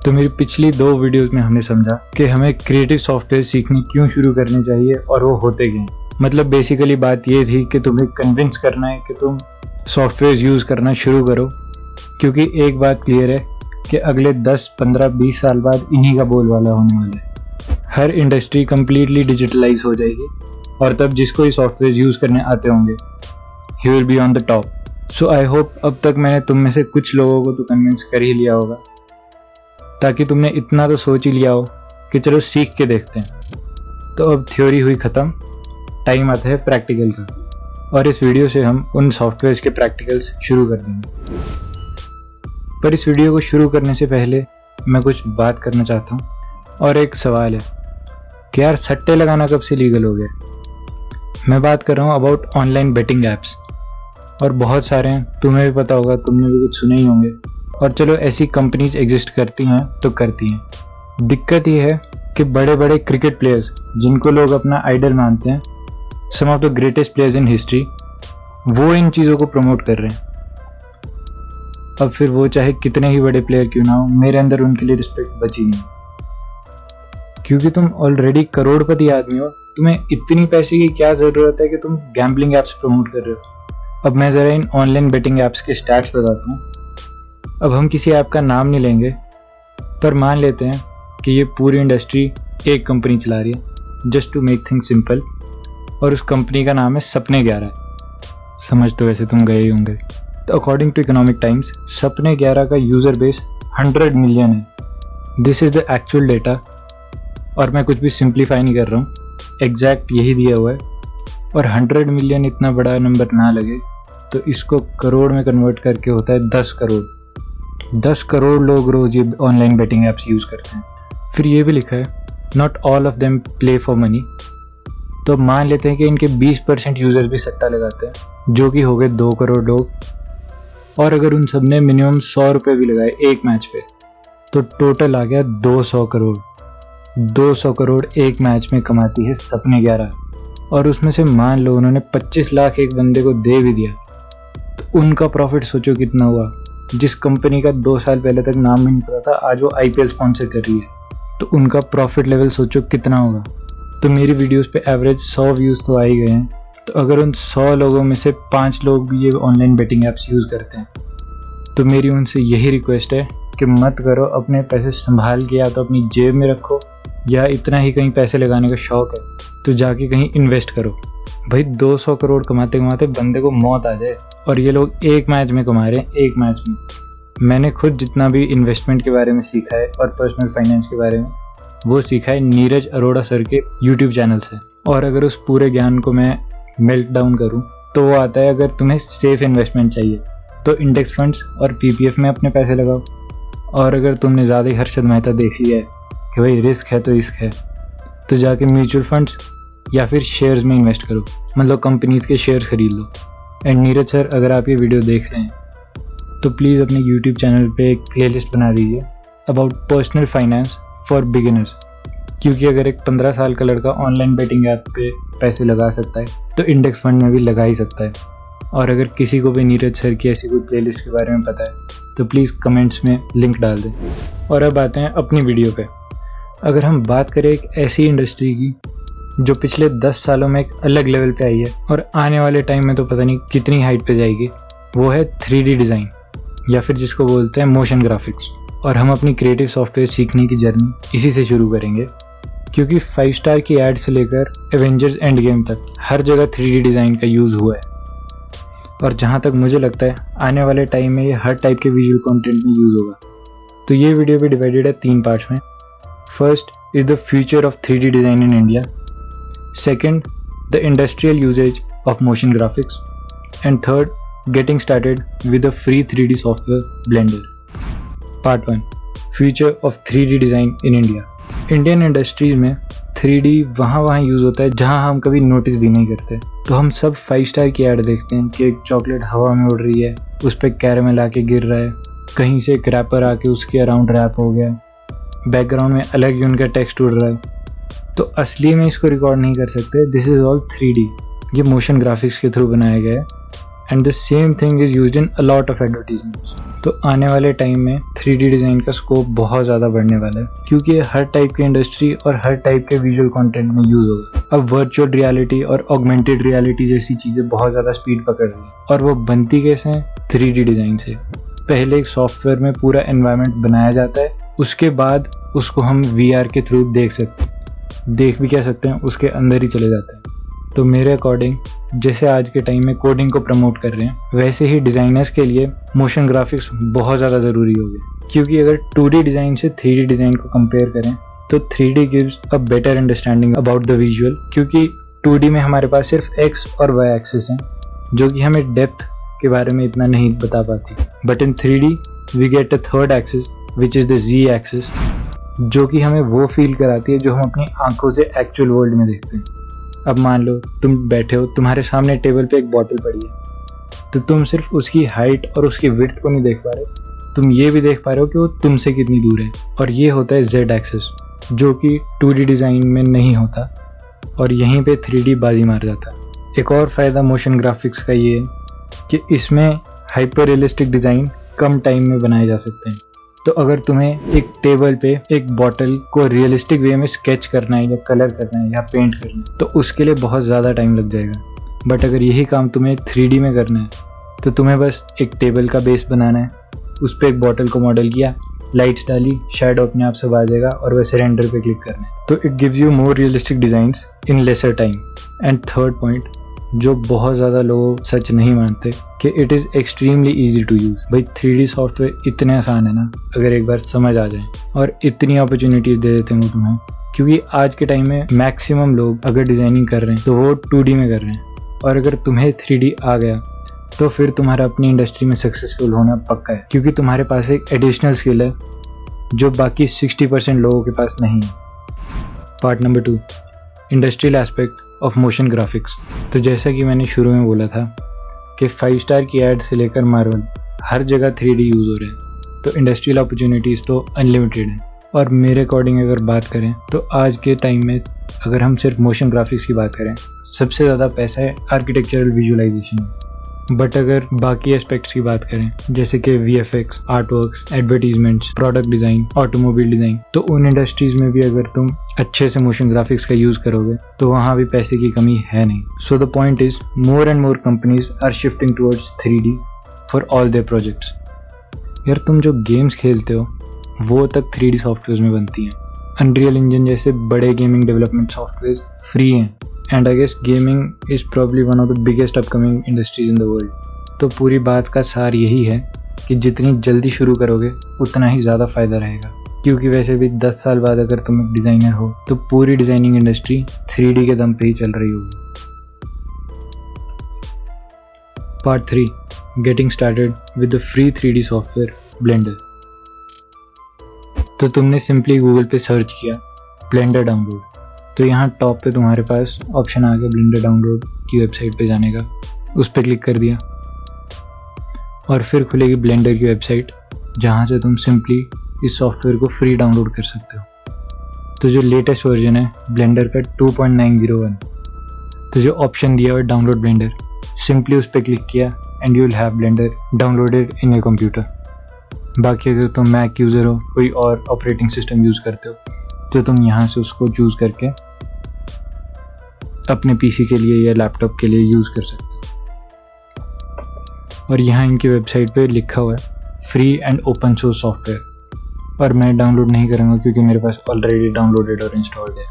तो मेरी पिछली 2 वीडियोस में हमने समझा कि हमें क्रिएटिव सॉफ्टवेयर सीखने क्यों शुरू करने चाहिए और वो होते क्या हैं। मतलब बेसिकली बात ये थी कि तुम्हें कन्विंस करना है कि तुम सॉफ्टवेयर यूज़ करना शुरू करो, क्योंकि एक बात क्लियर है कि अगले 10, 15, 20 साल बाद इन्हीं का बोलबाला होने वाला है। हर इंडस्ट्री कम्प्लीटली डिजिटलाइज हो जाएगी और तब जिसको ये सॉफ्टवेयर यूज़ करने आते होंगे he will be on the top. So I hope अब तक मैंने तुम में से कुछ लोगों को तो कन्विंस कर ही लिया होगा, ताकि तुमने इतना तो सोच ही लिया हो कि चलो सीख के देखते हैं। तो अब थ्योरी हुई ख़त्म, टाइम आता है प्रैक्टिकल का, और इस वीडियो से हम उन सॉफ्टवेयर्स के प्रैक्टिकल्स शुरू कर देंगे। पर इस वीडियो को शुरू करने से पहले मैं कुछ बात करना चाहता हूँ, और एक सवाल है कि यार सट्टे लगाना कब से लीगल हो गया। मैं बात कर रहा हूँ अबाउट ऑनलाइन बेटिंग ऐप्स, और बहुत सारे हैं, तुम्हें भी पता होगा, तुमने भी कुछ सुने ही होंगे। और चलो ऐसी कंपनीज एग्जिस्ट करती हैं तो करती हैं। दिक्कत ये है कि बड़े बड़े क्रिकेट प्लेयर्स जिनको लोग अपना आइडल मानते हैं, some of the greatest players in history, वो इन चीज़ों को प्रमोट कर रहे हैं। अब फिर वो चाहे कितने ही बड़े प्लेयर क्यों ना हो, मेरे अंदर उनके लिए रिस्पेक्ट बची नहीं, क्योंकि तुम ऑलरेडी करोड़पति आदमी हो, तुम्हें इतनी पैसे की क्या ज़रूरत है कि तुम गैम्बलिंग ऐप्स प्रमोट कर रहे हो। अब मैं ज़रा इन ऑनलाइन बेटिंग ऐप्स के स्टैट्स बताता हूँ। अब हम किसी ऐप का नाम नहीं लेंगे, पर मान लेते हैं कि ये पूरी इंडस्ट्री एक कंपनी चला रही है, just to make things simple, और उस कंपनी का नाम है सपने 11। समझ तो वैसे तुम गए ही होंगे। तो अकॉर्डिंग टू इकोनॉमिक टाइम्स सपने 11 का यूज़र बेस 100 मिलियन है। This is the actual data, और मैं कुछ भी सिंप्लीफाई नहीं कर रहा हूँ, एग्जैक्ट यही दिया हुआ है। और 100 मिलियन इतना बड़ा नंबर ना लगे तो इसको करोड़ में कन्वर्ट करके होता है 10 करोड़। 10 करोड़ लोग रोज ये ऑनलाइन बेटिंग ऐप्स यूज़ करते हैं। फिर ये भी लिखा है not all of them play for money. तो मान लेते हैं कि इनके 20% यूज़र्स भी सट्टा लगाते हैं, जो कि हो गए 2 करोड़ लोग। और अगर उन सब ने मिनिमम 100 रुपये भी लगाए एक मैच पे, तो टोटल आ गया 200 करोड़। 200 करोड़ एक मैच में कमाती है सपने 11। और उसमें से मान लो उन्होंने 25 लाख एक बंदे को दे भी दिया, तो उनका प्रॉफिट सोचो कितना हुआ। जिस कंपनी का 2 साल पहले तक नाम भी नहीं पता था, आज वो IPL स्पॉन्सर कर रही है, तो उनका प्रॉफिट लेवल सोचो कितना होगा। तो मेरी वीडियोस पे एवरेज 100 व्यूज़ तो आ ही गए हैं। तो अगर उन 100 लोगों में से 5 लोग भी ये ऑनलाइन बेटिंग ऐप्स यूज़ करते हैं, तो मेरी उनसे यही रिक्वेस्ट है कि मत करो, अपने पैसे संभाल के या तो अपनी जेब में रखो, या इतना ही कहीं पैसे लगाने का शौक़ है तो जाके कहीं इन्वेस्ट करो। भाई 200 करोड़ कमाते कमाते बंदे को मौत आ जाए, और ये लोग एक मैच में कमा रहे हैं, एक मैच में। मैंने खुद जितना भी इन्वेस्टमेंट के बारे में सीखा है और पर्सनल फाइनेंस के बारे में, वो सीखा है नीरज अरोड़ा सर के यूट्यूब चैनल से। और अगर उस पूरे ज्ञान को मैं मेल्ट डाउन करूँ तो वो आता है, अगर तुम्हें सेफ इन्वेस्टमेंट चाहिए तो इंडेक्स फंड्स और PPF में अपने पैसे लगाओ। और अगर तुमने ज़्यादा ही हर्षद मेहता देख लिया है कि भाई रिस्क है तो रिस्क है, तो जाके म्यूचुअल फंड्स या फिर शेयर्स में इन्वेस्ट करो, मतलब कंपनीज़ के शेयर्स खरीद लो। एंड नीरज सर, अगर आप ये वीडियो देख रहे हैं तो प्लीज़ अपने यूट्यूब चैनल पे एक प्लेलिस्ट बना दीजिए about personal finance for beginners, क्योंकि अगर एक 15 साल का लड़का ऑनलाइन बेटिंग ऐप पे पैसे लगा सकता है तो इंडेक्स फंड में भी लगा ही सकता है। और अगर किसी को भी नीरज सर की ऐसी कोई प्लेलिस्ट के बारे में पता है तो प्लीज़ कमेंट्स में लिंक डाल दें। और अब आते हैं अपनी वीडियो पे। अगर हम बात करें एक ऐसी इंडस्ट्री की जो पिछले 10 सालों में एक अलग लेवल पे आई है और आने वाले टाइम में तो पता नहीं कितनी हाइट पे जाएगी, वो है 3D डिज़ाइन, या फिर जिसको बोलते हैं मोशन ग्राफिक्स। और हम अपनी क्रिएटिव सॉफ्टवेयर सीखने की जर्नी इसी से शुरू करेंगे, क्योंकि 5 स्टार की ऐड से लेकर एवेंजर्स एंड गेम तक हर जगह 3D डिज़ाइन का यूज़ हुआ है। और जहाँ तक मुझे लगता है आने वाले टाइम में ये हर टाइप के विजुअल कंटेंट में यूज़ होगा। तो ये वीडियो भी डिवाइडेड है 3 पार्ट्स में। First is the future of 3D design in India, second the industrial usage of motion graphics, and third getting started with the free 3D software Blender. Part 1 Future of 3D design in India. Indian industries में 3D वहाँ use होता है जहाँ हम कभी notice भी नहीं करते। तो हम सब 5 स्टार की ऐड देखते हैं कि एक चॉकलेट हवा में उड़ रही है, उस पर कैरेमल आके गिर रहा है, कहीं से एक रैपर आके उसके अराउंड रैप हो गया, बैकग्राउंड में अलग ही उनका टेक्स्ट उड़ रहा है। तो असली में इसको रिकॉर्ड नहीं कर सकते, दिस इज़ ऑल 3D। ये मोशन ग्राफिक्स के थ्रू बनाया गया है। And the same thing is used in a lot of advertisements. तो आने वाले टाइम में 3D डिज़ाइन का स्कोप बहुत ज़्यादा बढ़ने वाला है, क्योंकि ये हर टाइप की इंडस्ट्री और हर टाइप के विजुअल कंटेंट में यूज़ होगा। अब वर्चुअल रियलिटी और ऑगमेंटेड रियलिटी जैसी चीज़ें बहुत ज़्यादा स्पीड पकड़ रही हैं, और वो बनती कैसे हैं? 3D डिज़ाइन से। पहले एक सॉफ्टवेयर में पूरा एनवायरनमेंट बनाया जाता है, उसके बाद उसको हम VR के थ्रू देख भी क्या सकते हैं, उसके अंदर ही चले जाते हैं। तो मेरे अकॉर्डिंग जैसे आज के टाइम में कोडिंग को प्रमोट कर रहे हैं, वैसे ही डिज़ाइनर्स के लिए मोशन ग्राफिक्स बहुत ज़्यादा ज़रूरी हो गए, क्योंकि अगर 2D डिज़ाइन से 3D डिज़ाइन को कंपेयर करें तो 3D gives a better understanding about the visual, क्योंकि 2D में हमारे पास सिर्फ X और Y एक्सिस हैं, जो कि हमें डेप्थ के बारे में इतना नहीं बता पाती। But in 3D we get a third axis which is the Z axis, जो कि हमें वो फील कराती है जो हम अपनी आंखों से एक्चुअल वर्ल्ड में देखते हैं। अब मान लो तुम बैठे हो, तुम्हारे सामने टेबल पे एक बॉटल पड़ी है, तो तुम सिर्फ उसकी हाइट और उसकी विड्थ को नहीं देख पा रहे, तुम ये भी देख पा रहे हो कि वो तुमसे कितनी दूर है, और ये होता है Z एक्सिस, जो कि 2D डिज़ाइन में नहीं होता, और यहीं पे 3D बाजी मार जाता है। एक और फ़ायदा मोशन ग्राफिक्स का ये है कि इसमें हाइपर रियलिस्टिक डिज़ाइन कम टाइम में बनाए जा सकते हैं। तो अगर तुम्हें एक टेबल पे एक बॉटल को रियलिस्टिक वे में स्केच करना है या कलर करना है या पेंट करना है, तो उसके लिए बहुत ज़्यादा टाइम लग जाएगा। बट अगर यही काम तुम्हें 3D में करना है, तो तुम्हें बस एक टेबल का बेस बनाना है, उस पर एक बॉटल को मॉडल किया, लाइट्स डाली, शैडो अपने आप से आ जाएगा, और वैसे रेंडर पे क्लिक करना है। तो it gives you more realistic designs in lesser time. And third point, जो बहुत ज़्यादा लोग सच नहीं मानते, कि it is extremely easy to use. भाई 3D सॉफ्टवेयर इतने आसान है ना, अगर एक बार समझ आ जाए, और इतनी अपॉर्चुनिटीज़ दे देते हैं वो तुम्हें, क्योंकि आज के टाइम में मैक्सिमम लोग अगर डिज़ाइनिंग कर रहे हैं तो वो 2D में कर रहे हैं, और अगर तुम्हें 3D आ गया तो फिर तुम्हारा अपनी इंडस्ट्री में सक्सेसफुल होना पक्का है, क्योंकि तुम्हारे पास एक एडिशनल स्किल है जो बाकी 60% लोगों के पास नहीं है। Part number 2, industrial aspect of motion graphics. तो जैसा कि मैंने शुरू में बोला था कि 5 स्टार की ऐड से लेकर मार्वल हर जगह 3D यूज़ हो रहे हैं, तो इंडस्ट्रियल अपॉर्चुनिटीज़ तो अनलिमिटेड हैं। और मेरे अकॉर्डिंग अगर बात करें तो आज के टाइम में अगर हम सिर्फ मोशन ग्राफिक्स की बात करें, सबसे ज़्यादा पैसा है आर्किटेक्चरल विजुअलाइजेशन में। बट अगर बाकी एस्पेक्ट्स की बात करें, जैसे कि VFX, artworks, advertisements, product design, automobile design, तो उन इंडस्ट्रीज़ में भी अगर तुम अच्छे से मोशन ग्राफिक्स का यूज़ करोगे तो वहाँ भी पैसे की कमी है नहीं। So the point is, more and more companies are shifting towards 3D for all their projects. यार तुम जो गेम्स खेलते हो वो तक 3D सॉफ्टवेयर में बनती हैं। अनरियल इंजन जैसे बड़े गेमिंग डेवलपमेंट सॉफ्टवेयर फ्री हैं, and I guess gaming is probably one of the biggest upcoming industries in the world. तो पूरी बात का सार यही है कि जितनी जल्दी शुरू करोगे उतना ही ज़्यादा फ़ायदा रहेगा, क्योंकि वैसे भी 10 साल बाद अगर तुम एक डिज़ाइनर हो तो पूरी डिज़ाइनिंग इंडस्ट्री 3D के दम पे ही चल रही होगी। Part 3, getting started with the free 3D software blender. तो तुमने सिंपली गूगल पे सर्च किया ब्लेंडर डाउनलोड, तो यहाँ टॉप पे तुम्हारे पास ऑप्शन आ गया ब्लेंडर डाउनलोड की वेबसाइट पे जाने का, उस पर क्लिक कर दिया और फिर खुलेगी ब्लेंडर की वेबसाइट, जहाँ से तुम सिंपली इस सॉफ्टवेयर को फ्री डाउनलोड कर सकते हो। तो जो लेटेस्ट वर्जन है ब्लेंडर का 2.901, तो जो ऑप्शन दिया हुआ डाउनलोड ब्लेंडर, सिंपली उस पर क्लिक किया and you will have blender downloaded in your computer. बाकी अगर तुम मैक यूज़र हो, कोई और ऑपरेटिंग सिस्टम यूज़ करते हो, तो तुम यहाँ से उसको चूज़ करके अपने पीसी के लिए या लैपटॉप के लिए यूज़ कर सकते हो। और यहाँ इनकी वेबसाइट पे लिखा हुआ है free and open source software, और मैं डाउनलोड नहीं करूँगा क्योंकि मेरे पास ऑलरेडी डाउनलोडेड और इंस्टॉल्ड है।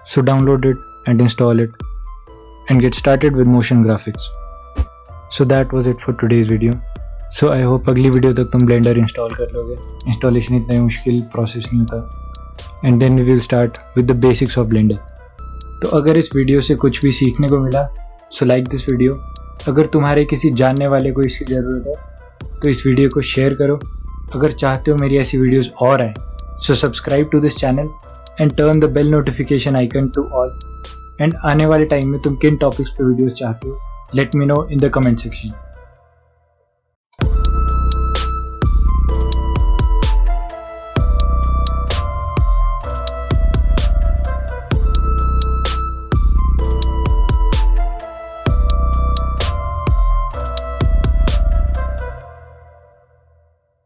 So download it and install it and get started with motion graphics. So that was it for today's video. So I hope अगली video तक तुम ब्लेंडर इंस्टॉल कर लोगे। इंस्टॉलेशन इतना मुश्किल प्रोसेस नहीं होता। And then we will start with the basics of Blender. तो अगर इस वीडियो से कुछ भी सीखने को मिला, सो लाइक दिस वीडियो। अगर तुम्हारे किसी जानने वाले को इसकी ज़रूरत है तो इस वीडियो को शेयर करो। अगर चाहते हो मेरी ऐसी वीडियोस और आए, so subscribe to this channel and turn the bell notification icon to all. And आने वाले टाइम में तुम किन टॉपिक्स पे वीडियोस चाहते हो, let me know in the comment section.